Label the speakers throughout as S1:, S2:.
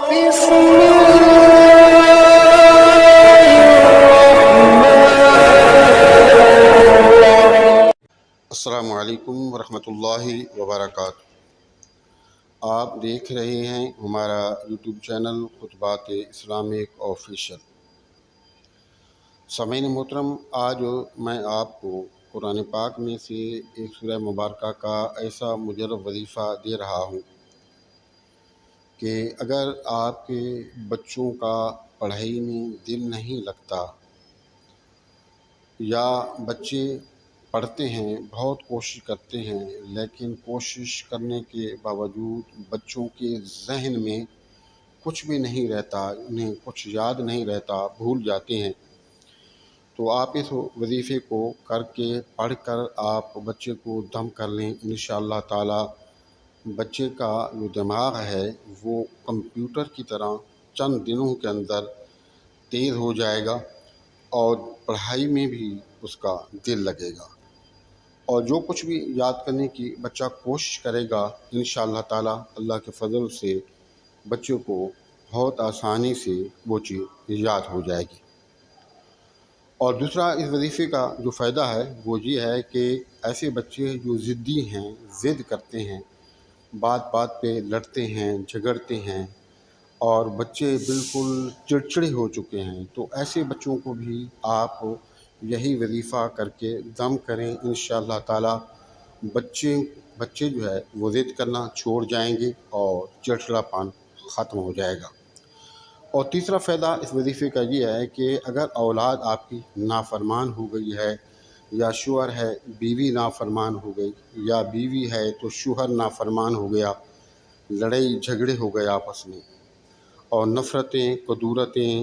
S1: بسم الله الرحمن.
S2: السلام علیکم ورحمۃ اللہ وبرکاتہ۔ آپ دیکھ رہے ہیں ہمارا یوٹیوب چینل خطبات اسلامک آفیشیل۔ سامعین محترم، آج میں آپ کو قرآن پاک میں سے ایک سورہ مبارکہ کا ایسا مجرب وظیفہ دے رہا ہوں کہ اگر آپ کے بچوں کا پڑھائی میں دل نہیں لگتا یا بچے پڑھتے ہیں، بہت کوشش کرتے ہیں، لیکن کوشش کرنے کے باوجود بچوں کے ذہن میں کچھ بھی نہیں رہتا، انہیں کچھ یاد نہیں رہتا، بھول جاتے ہیں، تو آپ اس وظیفے کو کر کے پڑھ کر آپ بچے کو دم کر لیں۔ انشاءاللہ تعالی بچے کا جو دماغ ہے وہ کمپیوٹر کی طرح چند دنوں کے اندر تیز ہو جائے گا اور پڑھائی میں بھی اس کا دل لگے گا، اور جو کچھ بھی یاد کرنے کی بچہ کوشش کرے گا انشاءاللہ تعالی اللہ کے فضل سے بچے کو بہت آسانی سے وہ چیز یاد ہو جائے گی۔ اور دوسرا اس وظیفے کا جو فائدہ ہے وہ یہ ہے کہ ایسے بچے جو ضدی ہیں، ضد کرتے ہیں، بات بات پہ لڑتے ہیں، جھگڑتے ہیں اور بچے بالکل چڑچڑے ہو چکے ہیں، تو ایسے بچوں کو بھی آپ یہی وظیفہ کر کے دم کریں۔ انشاءاللہ تعالی بچے جو ہے وہ ضد کرنا چھوڑ جائیں گے اور چڑچڑا پان ختم ہو جائے گا۔ اور تیسرا فائدہ اس وظیفے کا یہ ہے کہ اگر اولاد آپ کی نافرمان ہو گئی ہے، یا شوہر ہے بیوی نافرمان ہو گئی، یا بیوی ہے تو شوہر نافرمان ہو گیا، لڑائی جھگڑے ہو گئے آپس میں، اور نفرتیں، کدورتیں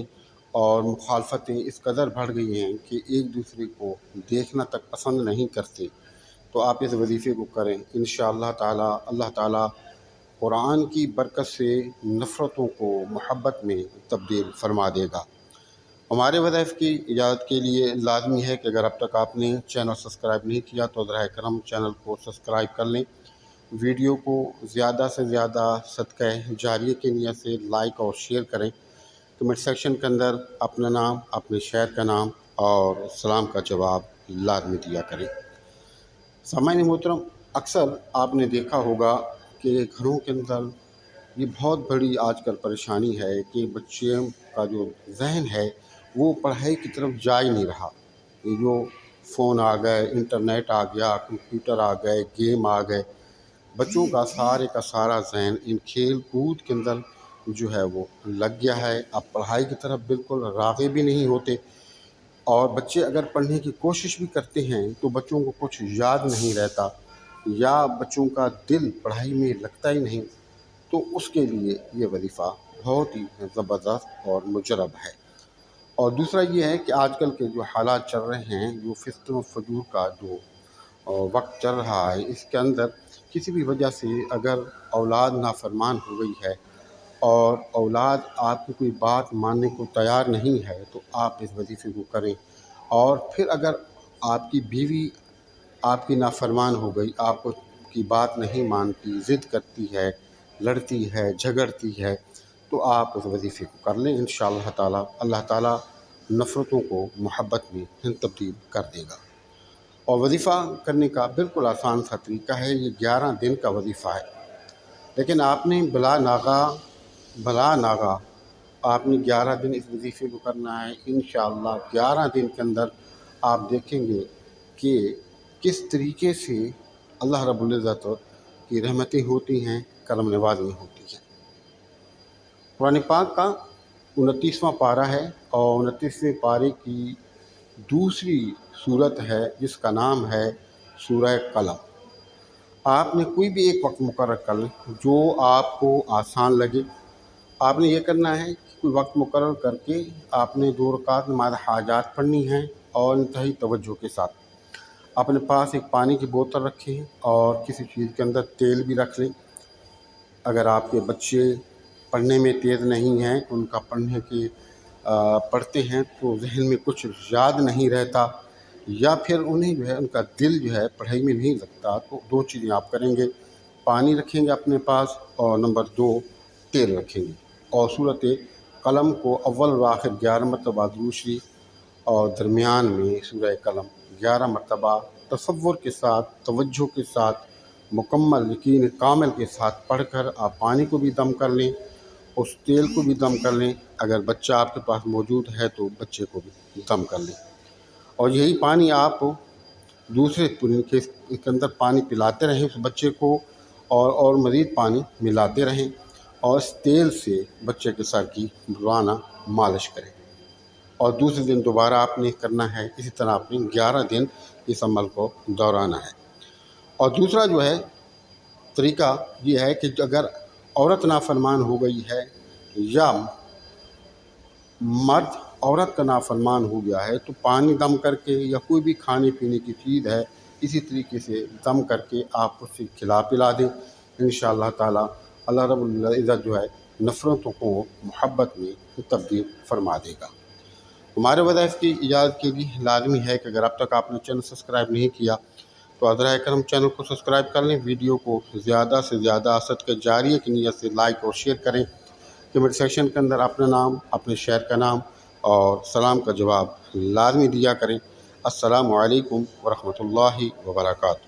S2: اور مخالفتیں اس قدر بڑھ گئی ہیں کہ ایک دوسرے کو دیکھنا تک پسند نہیں کرتے، تو آپ اس وظیفے کو کریں۔ انشاءاللہ تعالی اللہ تعالی قرآن کی برکت سے نفرتوں کو محبت میں تبدیل فرما دے گا۔ ہمارے وظائف کی اجازت کے لیے لازمی ہے کہ اگر اب تک آپ نے چینل سبسکرائب نہیں کیا تو براہ کرم چینل کو سبسکرائب کر لیں، ویڈیو کو زیادہ سے زیادہ صدقہ جاریہ کی نیت سے لائک اور شیئر کریں، کمنٹ سیکشن کے اندر اپنا نام، اپنے شہر کا نام اور سلام کا جواب لازمی دیا کریں۔ سامعین محترم، اکثر آپ نے دیکھا ہوگا کہ گھروں کے اندر یہ بہت بڑی آج کل پریشانی ہے کہ بچوں کا جو ذہن ہے وہ پڑھائی کی طرف جا ہی نہیں رہا۔ یہ جو فون آ گئے، انٹرنیٹ آ گیا، کمپیوٹر آ گئے، گیم آ گئے، بچوں کا سارا ذہن ان کھیل کود کے اندر جو ہے وہ لگ گیا ہے۔ اب پڑھائی کی طرف بالکل راغب بھی نہیں ہوتے، اور بچے اگر پڑھنے کی کوشش بھی کرتے ہیں تو بچوں کو کچھ یاد نہیں رہتا، یا بچوں کا دل پڑھائی میں لگتا ہی نہیں، تو اس کے لیے یہ وظیفہ بہت ہی زبردست اور مجرب ہے۔ اور دوسرا یہ ہے کہ آج کل کے جو حالات چل رہے ہیں، جو فسق و فجور کا جو وقت چل رہا ہے، اس کے اندر کسی بھی وجہ سے اگر اولاد نافرمان ہو گئی ہے اور اولاد آپ کی کوئی بات ماننے کو تیار نہیں ہے، تو آپ اس وظیفے کو کریں۔ اور پھر اگر آپ کی بیوی آپ کی نافرمان ہو گئی، آپ کی بات نہیں مانتی، ضد کرتی ہے، لڑتی ہے، جھگڑتی ہے، تو آپ اس وظیفے کو کر لیں۔ انشاءاللہ تعالی اللہ تعالی نفرتوں کو محبت میں تبدیل کر دے گا۔ اور وظیفہ کرنے کا بالکل آسان سا طریقہ ہے، یہ 11 دن کا وظیفہ ہے، لیکن آپ نے بلا ناغہ آپ نے 11 دن اس وظیفے کو کرنا ہے۔ انشاءاللہ 11 دن کے اندر آپ دیکھیں گے کہ کس طریقے سے اللہ رب العزت کی رحمتیں ہوتی ہیں، کرم نوازی ہوتی ہیں۔ قرآن پاک کا 29واں پارہ ہے، اور 29ویں پارے کی دوسری صورت ہے جس کا نام ہے سورہ قلم۔ آپ نے کوئی بھی ایک وقت مقرر کر لیں جو آپ کو آسان لگے۔ آپ نے یہ کرنا ہے کہ کوئی وقت مقرر کر کے آپ نے 2 رکعت نماز حاجات پڑھنی ہے، اور انتہائی توجہ کے ساتھ اپنے پاس ایک پانی کی بوتل رکھیں اور کسی چیز کے اندر تیل بھی رکھ لیں۔ اگر آپ کے بچے پڑھنے میں تیز نہیں ہیں، ان کا پڑھتے ہیں تو ذہن میں کچھ یاد نہیں رہتا، یا پھر انہیں جو ہے ان کا دل جو ہے پڑھائی میں نہیں لگتا، تو 2 چیزیں آپ کریں گے، پانی رکھیں گے اپنے پاس، اور نمبر 2 تیل رکھیں گے۔ اور صورت قلم کو اول و آخر 11 مرتبہ درود شریف اور درمیان میں سورہ قلم 11 مرتبہ تصور کے ساتھ، توجہ کے ساتھ، مکمل یقین کامل کے ساتھ پڑھ کر آپ پانی کو بھی دم کر لیں، اس تیل کو بھی دم کر لیں۔ اگر بچہ آپ کے پاس موجود ہے تو بچے کو بھی دم کر لیں، اور یہی پانی آپ دوسرے کے اندر پانی پلاتے رہیں اس بچے کو، اور مزید پانی ملاتے رہیں، اور اس تیل سے بچے کے سر کی روزانہ مالش کریں، اور دوسرے دن دوبارہ آپ نے کرنا ہے۔ اسی طرح آپ نے 11 دن اس عمل کو دہرانا ہے۔ اور دوسرا جو ہے طریقہ یہ ہے کہ اگر عورت نافرمان ہو گئی ہے یا مرد عورت کا نافرمان ہو گیا ہے، تو پانی دم کر کے یا کوئی بھی کھانے پینے کی چیز ہے اسی طریقے سے دم کر کے آپ اسے کھلا پلا دیں۔ انشاءاللہ تعالی اللہ رب العزت جو ہے نفرتوں کو محبت میں تبدیل فرما دے گا۔ ہمارے وظائف کی ایجاد کے لیے لازمی ہے کہ اگر اب تک آپ نے چینل سبسکرائب نہیں کیا تو حضرہ کرم چینل کو سبسکرائب کر لیں، ویڈیو کو زیادہ سے زیادہ صدقہ جاریہ کی نیت سے لائک اور شیئر کریں، کمنٹ سیکشن کے اندر اپنا نام، اپنے شہر کا نام اور سلام کا جواب لازمی دیا کریں۔ السلام علیکم ورحمۃ اللہ وبرکاتہ۔